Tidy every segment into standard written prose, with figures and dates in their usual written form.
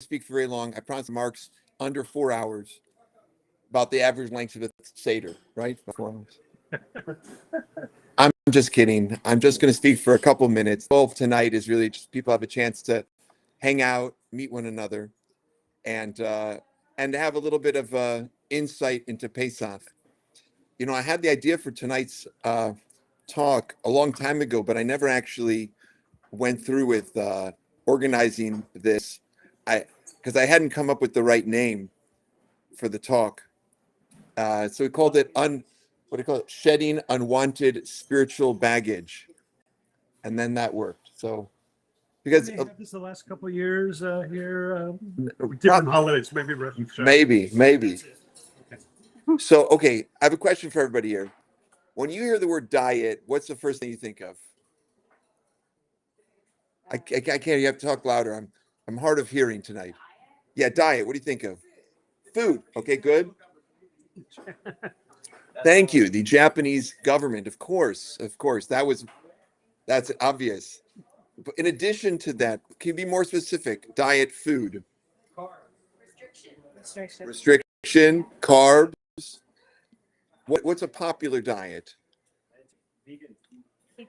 speak for very long. I promise remarks under 4 hours, about the average length of a Seder, right? 4 hours. I'm just kidding. I'm just going to speak for a couple minutes. The goal of tonight is really just people have a chance to hang out, meet one another, and have a little bit of insight into Pesach. I had the idea for tonight's talk a long time ago, but I never actually went through with organizing this. Because I hadn't come up with the right name for the talk. So we called it what do you call it? Shedding unwanted spiritual baggage, and then that worked. So because They have this the last couple of years here, different holidays, maybe. So okay, I have a question for everybody here. When you hear the word diet, what's the first thing you think of? I can't. You have to talk louder. I'm hard of hearing tonight. Yeah, diet. What do you think of? Food. Okay, good. Thank you. The Japanese government, of course. That's obvious. But in addition to that, can you be more specific? Diet, food, restriction, carbs. What's a popular diet?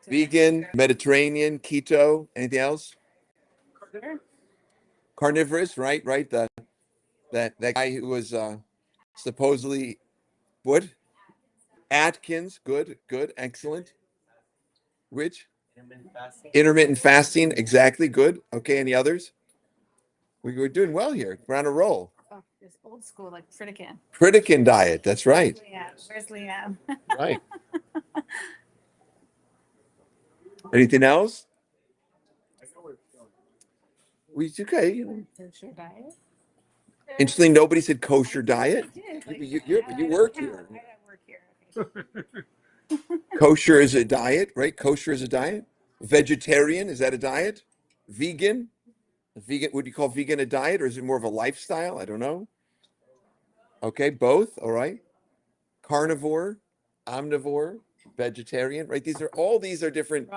Vegan, Mediterranean, keto. Anything else? Carnivorous, right? That guy who was supposedly what? Atkins, good, excellent. Which? Intermittent fasting, exactly, good. Okay, any others? We're doing well here. We're on a roll. Oh, it's old school, like Pritikin. Pritikin diet, that's right. Yeah, where's Leanne? Right. Anything else? Okay. Kosher diet. Interesting. Nobody said kosher diet. You work here. I work here. Kosher is a diet, right? Kosher is a diet. Vegetarian, is that a diet? Vegan? Would you call vegan a diet, or is it more of a lifestyle? I don't know. Okay, both. All right. Carnivore, omnivore, vegetarian, right? These are different.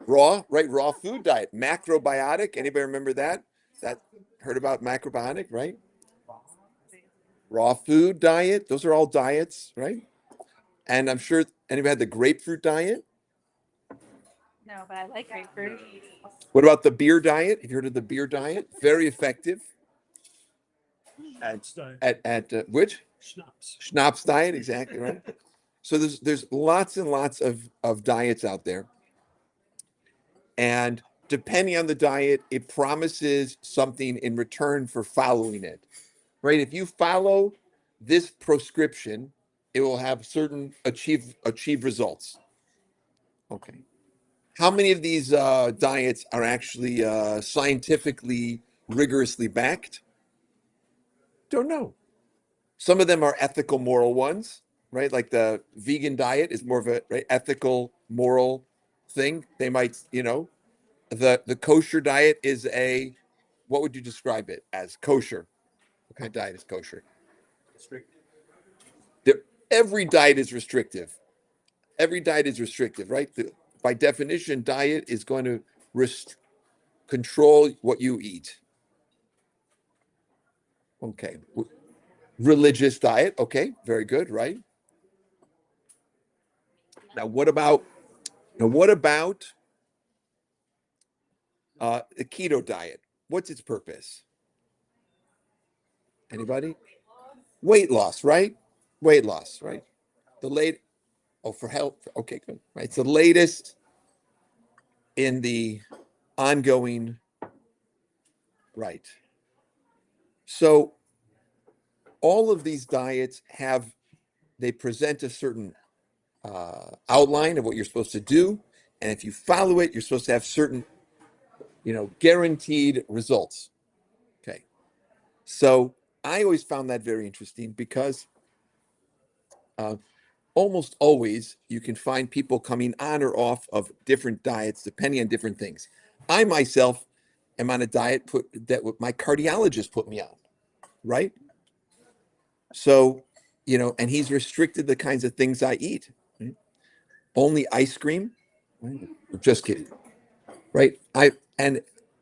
Raw, right? Raw food diet. Macrobiotic. Anybody remember that? Heard about macrobiotic, right? Raw food diet. Those are all diets, right? And I'm sure anybody had the grapefruit diet. No, but I like grapefruit. What about the beer diet? Have you heard of the beer diet? Very effective. At which? Schnapps diet, exactly right. So there's lots and lots of diets out there. And depending on the diet, it promises something in return for following it. Right? If you follow this prescription, it will have certain achieve results. Okay. How many of these diets are actually scientifically rigorously backed? Don't know. Some of them are ethical, moral ones, right? Like the vegan diet is more of a ethical, moral thing. They might, the kosher diet is what would you describe it as? Kosher. What kind of diet is kosher? Every diet is restrictive. Every diet is restrictive, right? By definition, diet is going to control what you eat. Okay. Religious diet. Okay. Very good, right? Now, what about the keto diet? What's its purpose? Anybody? Weight loss, right? Weight loss, right? For health. Okay, good. Right. It's the latest in the ongoing, right. So all of these diets they present a certain outline of what you're supposed to do. And if you follow it, you're supposed to have certain, guaranteed results. Okay. So I always found that very interesting because almost always you can find people coming on or off of different diets depending on different things. I myself am on a diet that my cardiologist put me on, right? So, and he's restricted the kinds of things I eat. Right? Only ice cream. Right? Just kidding, right?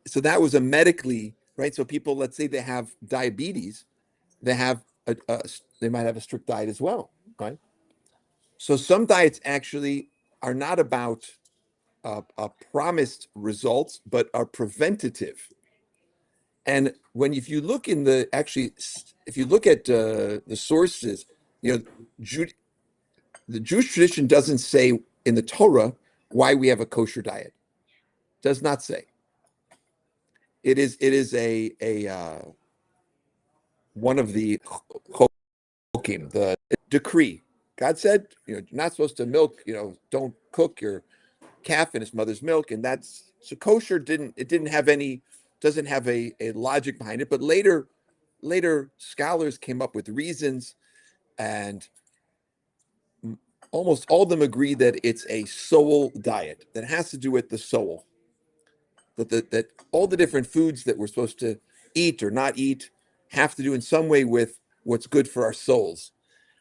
So that was a medically right? So people, let's say they have diabetes, they have they might have a strict diet as well, right? So some diets actually are not about promised results, but are preventative. And if you look in if you look at the sources, you know, the Jewish tradition doesn't say in the Torah why we have a kosher diet. Does not say. It is a one of the chokim, the decree. God said, you're not supposed to milk, don't cook your calf in its mother's milk, and that's so kosher didn't have any, doesn't have a logic behind it. But later scholars came up with reasons, and almost all of them agree that it's a soul diet that has to do with the soul. That all the different foods that we're supposed to eat or not eat have to do in some way with what's good for our souls,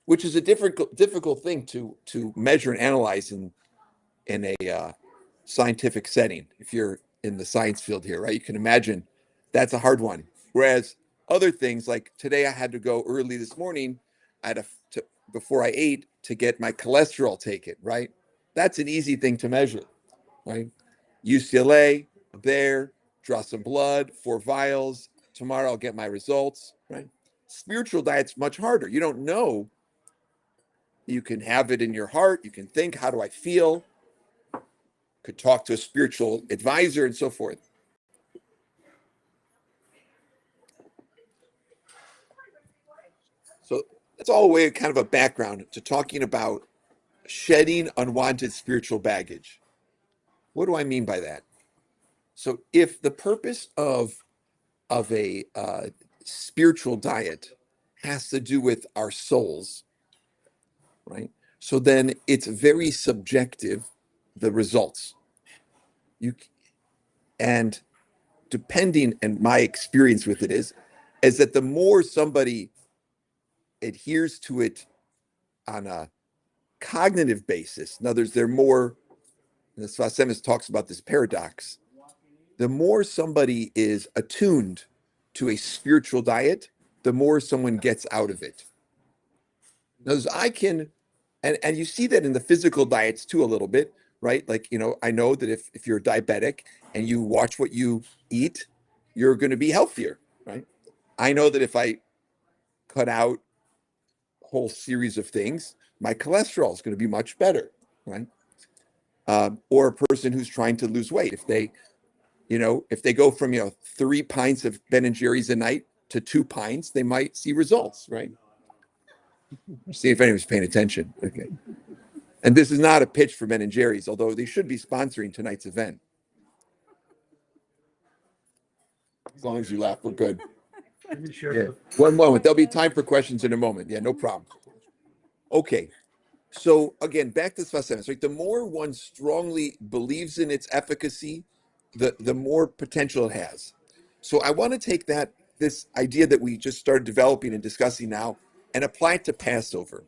which is a difficult thing to measure and analyze in a scientific setting. If you're in the science field here, right, you can imagine that's a hard one. Whereas other things, like today, I had to go early this morning. I had before I ate to get my cholesterol taken. Right, that's an easy thing to measure. Right, UCLA there, draw some blood, 4 vials. Tomorrow I'll get my results. Right, spiritual diet's much harder. You don't know. You can have it in your heart. You can think, how do I feel? Could talk to a spiritual advisor and so forth. So that's all a way, kind of a background to talking about shedding unwanted spiritual baggage. What do I mean by that? So if the purpose of a spiritual diet has to do with our souls, right? So then it's very subjective, the results. And depending, and my experience with it is that the more somebody adheres to it on a cognitive basis, in others, they're more, and the Sfas Emes talks about this paradox, the more somebody is attuned to a spiritual diet, the more someone gets out of it. Now, I can, and you see that in the physical diets too a little bit, right? Like, I know that if you're diabetic and you watch what you eat, you're going to be healthier, right? I know that if I cut out a whole series of things, my cholesterol is going to be much better, right? Or a person who's trying to lose weight, if they go from 3 pints of Ben and Jerry's a night to 2 pints, they might see results, right? See if anyone's paying attention. Okay. And this is not a pitch for Ben and Jerry's, although they should be sponsoring tonight's event. As long as you laugh, we're good. Yeah. One moment. There'll be time for questions in a moment. Yeah, no problem. Okay. So again, back to Sfas Emes, right? The more one strongly believes in its efficacy, the more potential it has. So I want to take this idea that we just started developing and discussing now and apply it to Passover.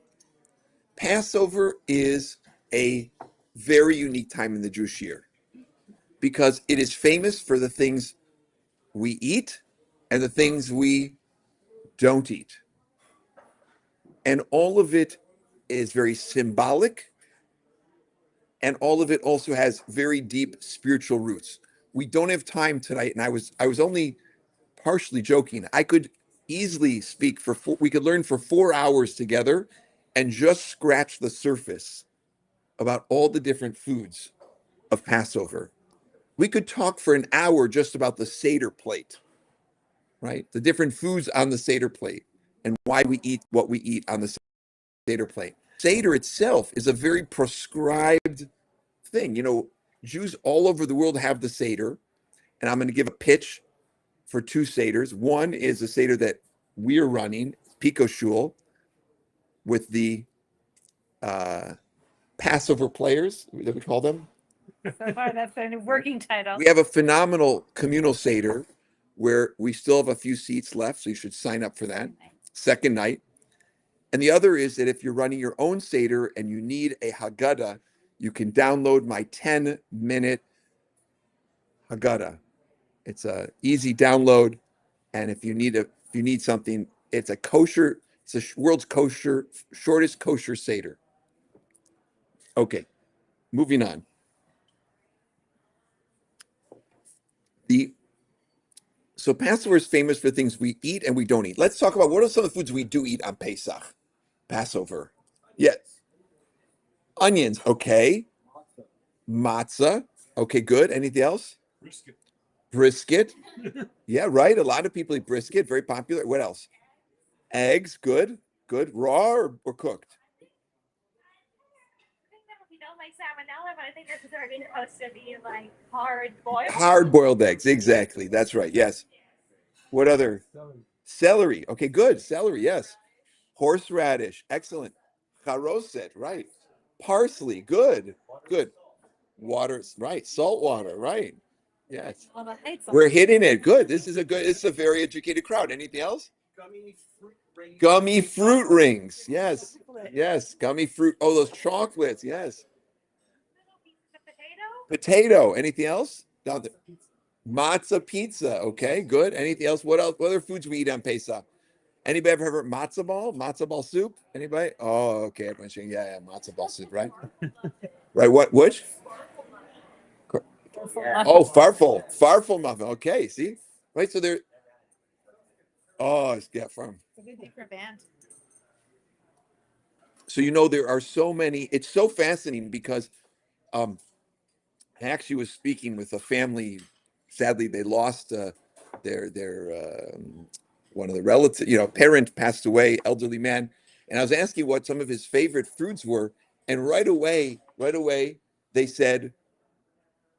Passover is a very unique time in the Jewish year because it is famous for the things we eat and the things we don't eat. And all of it is very symbolic, and all of it also has very deep spiritual roots. We don't have time tonight, and I was only partially joking. I could easily speak we could learn for 4 hours together and just scratch the surface about all the different foods of Passover. We could talk for an hour just about the Seder plate, right? The different foods on the Seder plate and why we eat what we eat on the Seder plate. Seder itself is a very prescribed thing. Jews all over the world have the Seder, and I'm going to give a pitch for 2 Seders. One is a Seder that we're running, Pico Shul, with the Passover players, that we call them. So far, that's their new working title. We have a phenomenal communal Seder where we still have a few seats left, so you should sign up for that. Second night. And the other is that if you're running your own Seder and you need a Haggadah, you can download my 10-minute Haggadah. It's an easy download. And if you need something, it's a kosher. It's the world's shortest kosher Seder. Okay, moving on. So Passover is famous for things we eat and we don't eat. Let's talk about what are some of the foods we do eat on Pesach, Passover. Yes, onions. Okay, matzah. Okay, good. Anything else? Brisket. Yeah, right. A lot of people eat brisket. Very popular. What else? Eggs. Good. Good. Raw or cooked? We don't like salmonella, but I think this is already supposed to be like hard boiled. Hard boiled eggs. Exactly. That's right. Yes. What other? Celery. Okay, good. Celery. Yes. Horseradish. Excellent. Charoset. Right. Parsley. Good. Good. Water. Right. Salt water. Right. Yes. Well, I hate We're hitting it. Good. This is a very educated crowd. Anything else? Gummy fruit rings. Yes. Yes. Gummy fruit. Oh, those chocolates. Yes. Potato. Anything else? Down there. Matzah pizza. Okay, good. Anything else? What else? What other foods we eat on Pesach? Anybody ever heard of matzo ball? Matzo ball soup? Anybody? Oh, okay. Everyone's saying, yeah, matzo ball soup, right? Right. What? Which? Oh, farfel muffin. Okay. See, right. So there. Oh, yeah, from. So there are so many. It's so fascinating because I actually was speaking with a family. Sadly, they lost their one of the relatives. Parent passed away, elderly man, and I was asking what some of his favorite foods were, and right away, they said,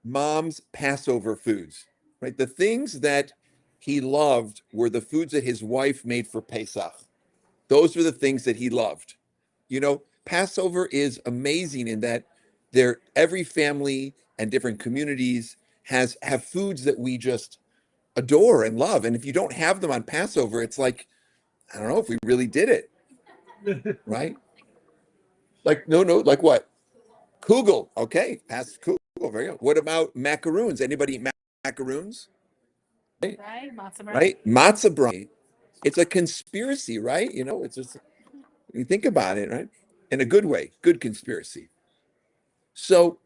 "Mom's Passover foods." Right, the things that he loved were the foods that his wife made for Pesach. Those were the things that he loved. Passover is amazing in that every family and different communities have foods that we just adore and love. And if you don't have them on Passover, it's like, I don't know if we really did it, right? Like, no, like what? Kugel. Okay, Kugel. Very good. What about macaroons? Anybody eat macaroons? Right, matzo bread. Right? Matzah bread. It's a conspiracy, right? It's just, you think about it, right? In a good way, good conspiracy. So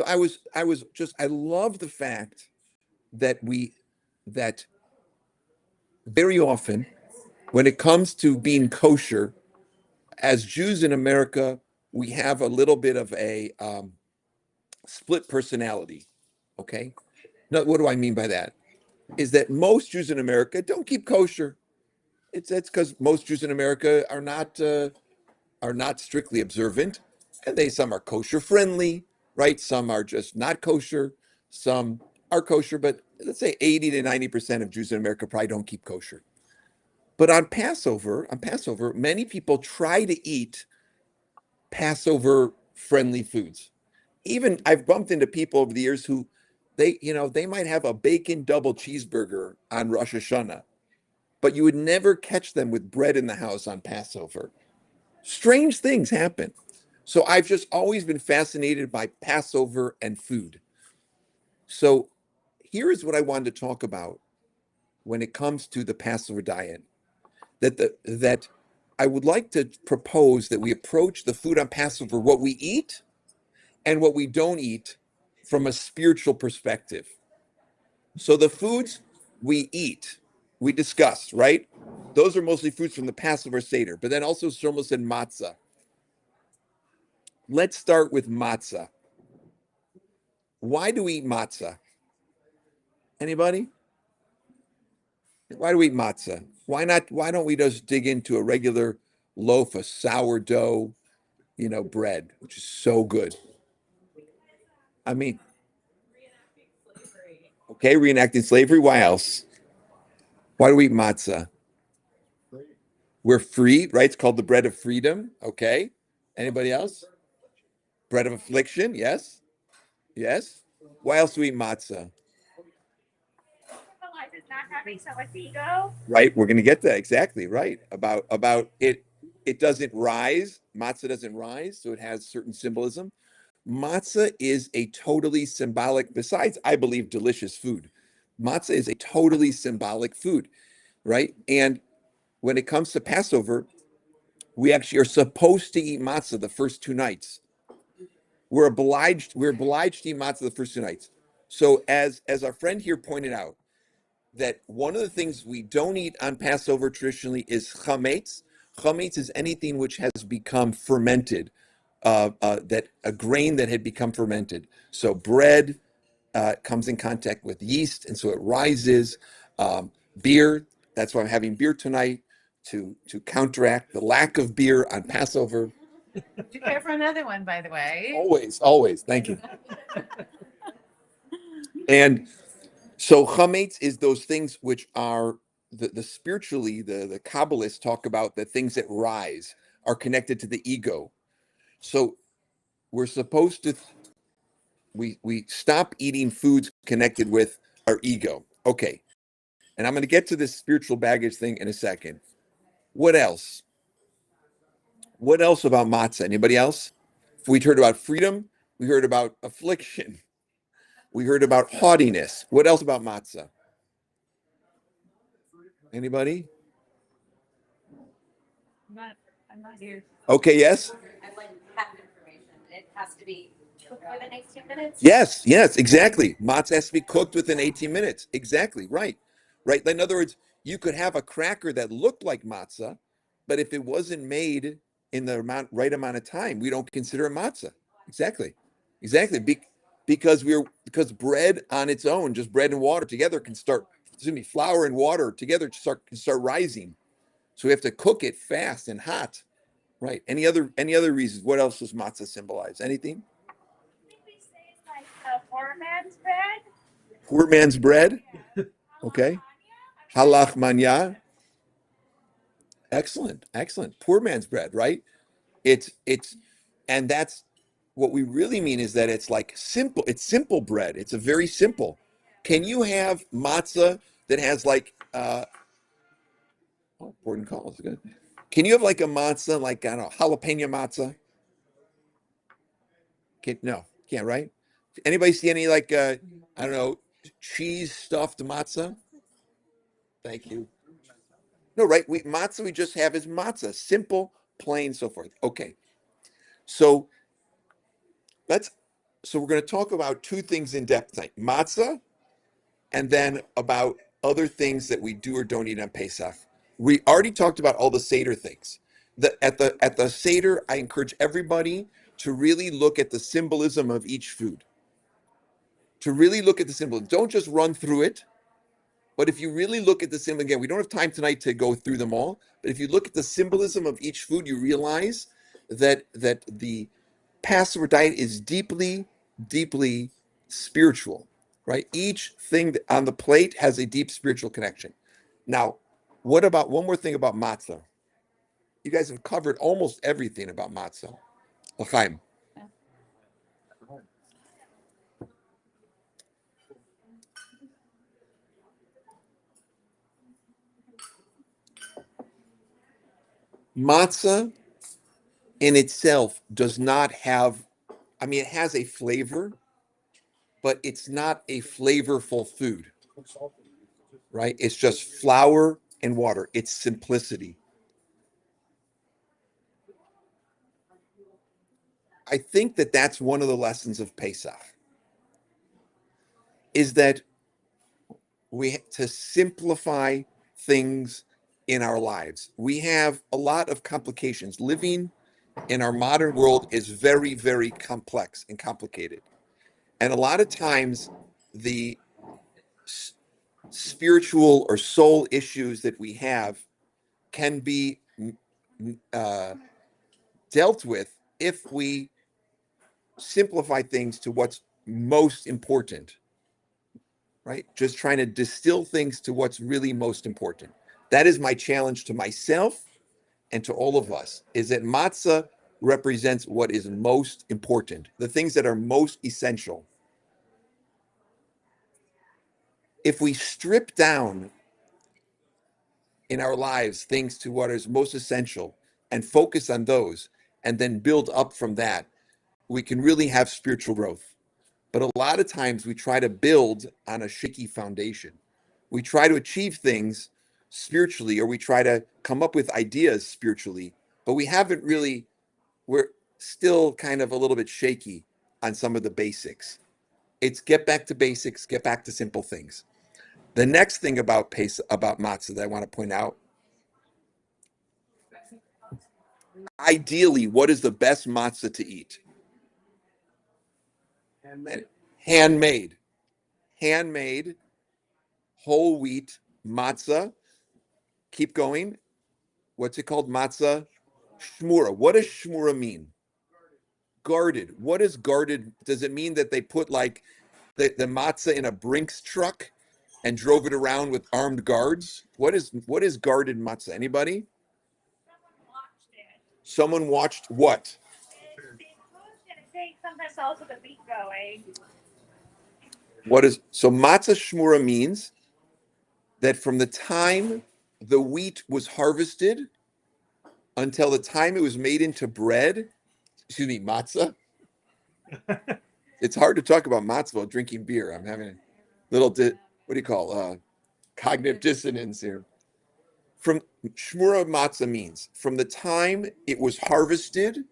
I love the fact that very often when it comes to being kosher, as Jews in America, we have a little bit of a split personality. Okay. Now, what do I mean by that? Is that most Jews in America don't keep kosher. It's because most Jews in America are not strictly observant, and some are kosher friendly, right? Some are just not kosher. Some are kosher, but let's say 80 to 90% of Jews in America probably don't keep kosher. But on Passover, many people try to eat Passover friendly foods. Even I've bumped into people over the years who they might have a bacon double cheeseburger on Rosh Hashanah, but you would never catch them with bread in the house on Passover. Strange things happen. So I've just always been fascinated by Passover and food. So here is what I wanted to talk about when it comes to the Passover diet. That I would like to propose that we approach the food on Passover, what we eat and what we don't eat, from a spiritual perspective. So the foods we eat, we discussed, right? Those are mostly foods from the Passover Seder, but then also Shlomo and matzah. Let's start with matzah. Why do we eat matzah? Anybody? Why do we eat matzah? Why not? Why don't we just dig into a regular loaf of sourdough, bread, which is so good? I mean, okay, reenacting slavery. Why else? Why do we eat matzah? We're free, right? It's called the bread of freedom. Okay. Anybody else? Bread of affliction. Yes. Yes. Why else do we eat matzah? Life is not having so much ego. Right. We're going to get that. Exactly. Right. About it. It doesn't rise. Matzah doesn't rise. So it has certain symbolism. Matzah is a totally symbolic, besides, I believe, delicious food. Matzah is a totally symbolic food, right? And when it comes to Passover, we actually are supposed to eat matzah the first 2 nights. We're obliged to eat matzah the first 2 nights. So as our friend here pointed out, that one of the things we don't eat on Passover traditionally is chametz. Chametz is anything which has become fermented, that a grain that had become fermented. So bread comes in contact with yeast, and so it rises. Beer, that's why I'm having beer tonight to counteract the lack of beer on Passover. Prepare for another one, by the way. Always. Thank you. And so chametz is those things which are the spiritually, the Kabbalists talk about the things that rise are connected to the ego. So we're supposed to we stop eating foods connected with our ego. Okay. And I'm going to get to this spiritual baggage thing in a second. What else? What else about matzah? Anybody else? We heard about freedom. We heard about affliction. We heard about haughtiness. What else about matzah? Anybody? I'm not here. Okay, yes? I'd like half information. It has to be within 18 minutes. Yes, exactly. Matzah has to be cooked within 18 minutes. Exactly, right. Right. In other words, you could have a cracker that looked like matzah, but if it wasn't made in the right amount of time, we don't consider it matzah. Exactly. Because bread on its own, just bread and water together flour and water together can start rising. So we have to cook it fast and hot. Right. Any other reasons? What else does matzah symbolize? Anything? I think we say it's like a poor man's bread. Poor man's bread. Okay. Halach manya. Excellent. Poor man's bread, right? And that's what we really mean is that it's like simple. It's simple bread. It's a very simple. Can you have matzah that has like important calls? Good. Can you have like a matzah like I don't know jalapeno matzah? No, can't, right? Anybody see any like I don't know cheese stuffed matzah? Thank you. No, right? Matzah we just have is matzah, simple, plain, so forth. Okay, so let's. So we're going to talk about two things in depth tonight: matzah, and then about other things that we do or don't eat on Pesach. We already talked about all the Seder things. At the Seder, I encourage everybody to really look at the symbolism of each food. To really look at the symbolism. Don't just run through it. But if you really look at the symbol, again, we don't have time tonight to go through them all. But if you look at the symbolism of each food, you realize that the Passover diet is deeply, deeply spiritual, right? Each thing on the plate has a deep spiritual connection. Now, what about one more thing about matzah? You guys have covered almost everything about matzah. L'chaim. Matzah in itself does not have, I mean, it has a flavor, but it's not a flavorful food, right? It's just flour and water. It's simplicity. I think that that's one of the lessons of Pesach is that we to simplify things in our lives. We have a lot of complications. Living in our modern world is very, very complex and complicated. And a lot of times the spiritual or soul issues that we have can be uh, dealt with if we simplify things to what's most important, right? Just trying to distill things to what's really most important. That is my challenge to myself and to all of us, is that matzah represents what is most important, the things that are most essential. If we strip down in our lives things to what is most essential and focus on those and then build up from that, we can really have spiritual growth. But a lot of times we try to build on a shaky foundation. We try to achieve things spiritually, or we try to come up with ideas spiritually, but we haven't really, we're still kind of a little bit shaky on some of the basics. It's get back to basics, get back to simple things. The next thing about about matzah that I want to point out, ideally, what is the best matzah to eat? Handmade. Handmade, whole wheat matzah. Keep going. What's it called? Matzah shmura. What does shmura mean? Guarded. What is guarded? Does it mean that they put like the matzah in a Brinks truck and drove it around with armed guards? What is guarded matzah? Anybody? Someone watched it. Someone watched what? They moved and I think sometimes also the beat going. What is so matzah shmura means that from the time the wheat was harvested until the time it was made into bread, excuse me, matzah. It's hard to talk about matzah while drinking beer. I'm having a little, what do you call, cognitive dissonance here. From shmura matzah means from the time it was harvested,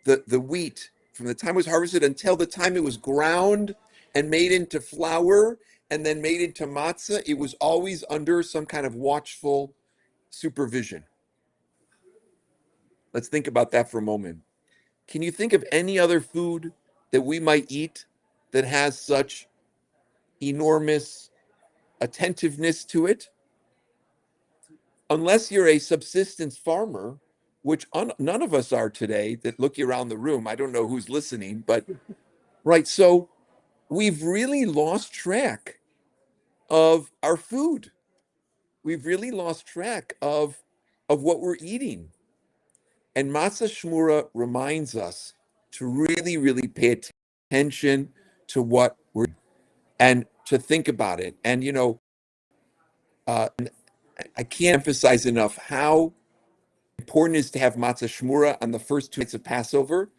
the wheat, from the time it was harvested until the time it was ground and made into flour and then made into matzah, it was always under some kind of watchful supervision. Let's think about that for a moment. Can you think of any other food that we might eat that has such enormous attentiveness to it? Unless you're a subsistence farmer, which none of us are today that look around the room. I don't know who's listening, but right. So we've really lost track of our food. We've really lost track of what we're eating. And Matzah Shmura reminds us to really, really pay attention to what we're and to think about it. And I can't emphasize enough how important it is to have Matzah Shmura on the first 2 nights of Passover.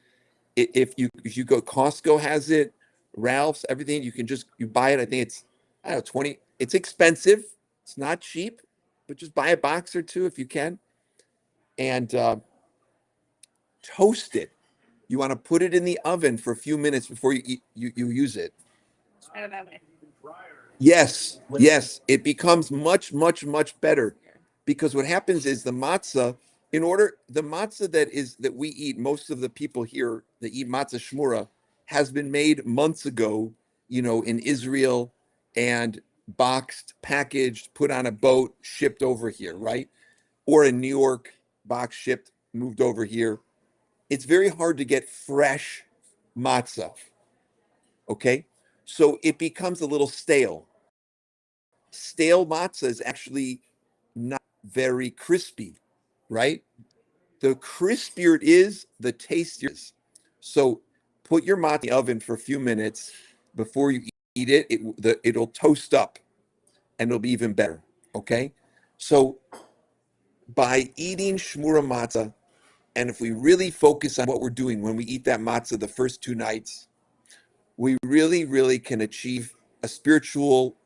If you go, Costco has it, Ralph's, everything. You buy it. I think it's, I don't know, 20. It's expensive. It's not cheap, but just buy a box or two if you can, and toast it. You want to put it in the oven for a few minutes before you use it. I don't know. Yes, it becomes much, much, much better because what happens is the matzah, the matzah that we eat, most of the people here that eat matzah shmura has been made months ago, in Israel and boxed, packaged, put on a boat, shipped over here, right? Or in New York, box shipped, moved over here. It's very hard to get fresh matzah. Okay. So it becomes a little stale. Stale matzah is actually not very crispy, right? The crispier it is, the tastier it is. So put your matzah in the oven for a few minutes before you eat it. It'll toast up and it'll be even better. Okay. So by eating shmura matzah, and if we really focus on what we're doing when we eat that matzah the first 2 nights, we really, really can achieve a spiritual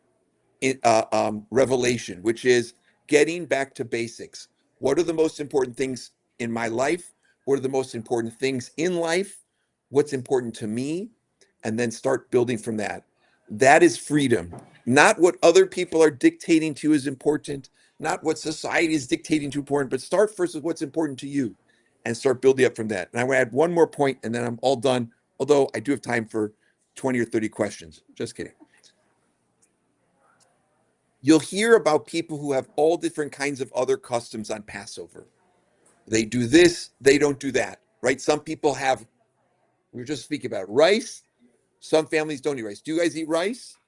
revelation, which is getting back to basics. What are the most important things in my life? What are the most important things in life? What's important to me? And then start building from that. That is freedom, not what other people are dictating to you is important, not what society is dictating to important, but start first with what's important to you and start building up from that. And I want to add one more point and then I'm all done, although I do have time for 20 or 30 questions. Just kidding. You'll hear about people who have all different kinds of other customs on Passover. They do this, they don't do that, right? Some people have, we were just speaking about rice. Some families don't eat rice. Do you guys eat rice?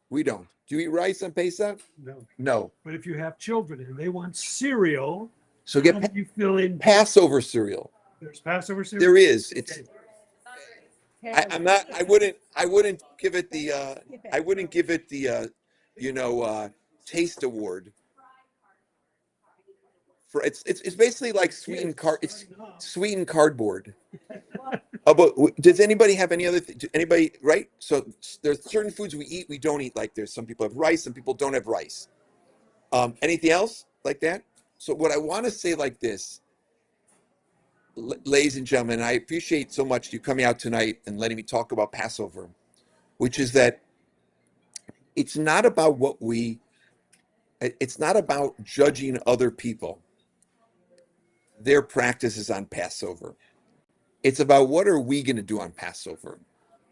We don't. Do you eat rice on Pesach? No, No. but if you have children and they want cereal, So how get do you fill in? Passover cereal. There's Passover cereal. There is. It's. Okay. I'm not. I wouldn't give it the. I wouldn't give it the. Taste award. For it's basically like sweetened cardboard. Oh, but does anybody have any other, anybody, right? So there's certain foods we eat, we don't eat. Like there's some people have rice, some people don't have rice. Anything else like that? So what I want to say like this, ladies and gentlemen, I appreciate so much you coming out tonight and letting me talk about Passover, which is that it's not about it's not about judging other people, their practices on Passover. It's about what are we going to do on Passover?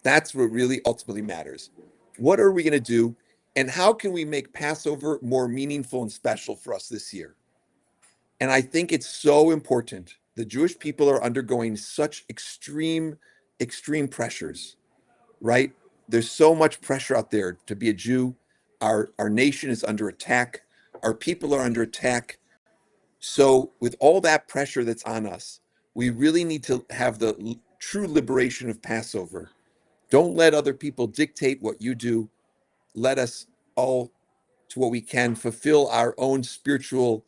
That's what really ultimately matters. What are we going to do? And how can we make Passover more meaningful and special for us this year? And I think it's so important. The Jewish people are undergoing such extreme pressures, right? There's so much pressure out there to be a Jew. Our nation is under attack. Our people are under attack. So, with all that pressure that's on us, we really need to have the true liberation of Passover. Don't let other people dictate what you do. Let us all, to what we can, fulfill our own spiritual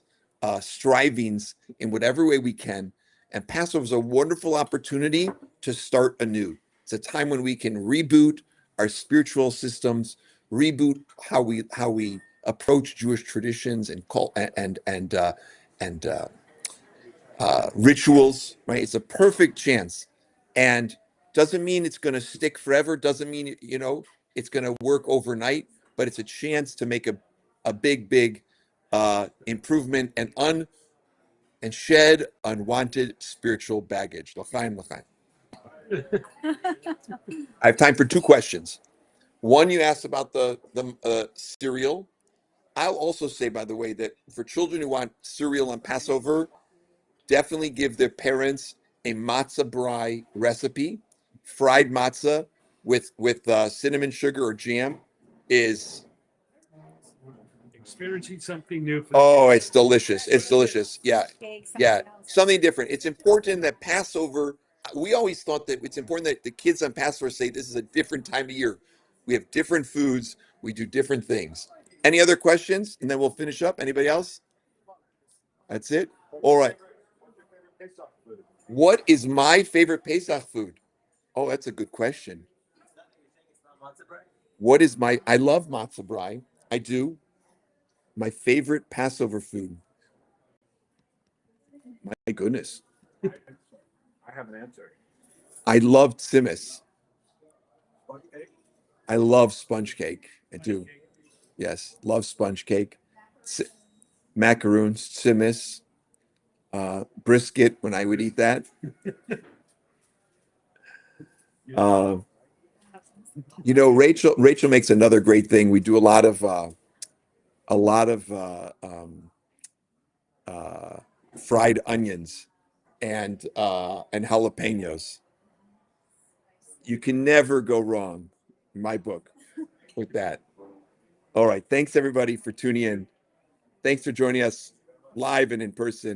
strivings in whatever way we can. And Passover is a wonderful opportunity to start anew. It's a time when we can reboot our spiritual systems, reboot how we approach Jewish traditions and and rituals. Right? It's a perfect chance, and doesn't mean it's going to stick forever. Doesn't mean it's going to work overnight, but it's a chance to make a big improvement and shed unwanted spiritual baggage. L'chaim, l'chaim. I have time for two questions. One, you asked about the cereal. I'll also say, by the way, that for children who want cereal on Passover, definitely give their parents a matzah brie recipe. Fried matzah with cinnamon sugar or jam is experiencing something new. For oh, it's delicious. It's delicious. Yeah, yeah, something different. It's important that Passover. We always thought that it's important that the kids on Passover say this is a different time of year. We have different foods. We do different things. Any other questions? And then we'll finish up. Anybody else? That's it. All right. What is my favorite Pesach food? Oh, that's a good question. What is my? I love matzah brie. I do. My favorite Passover food. My goodness. I have an answer. I love tzimmis. I love sponge cake. I do. Yes, love sponge cake. Tz- Macaroons, tzimmis, brisket when I would eat that. Uh, Rachel makes another great thing. We do a lot of uh, fried onions and jalapenos. You can never go wrong, in my book, with that. All right. Thanks everybody for tuning in. Thanks for joining us live and in person.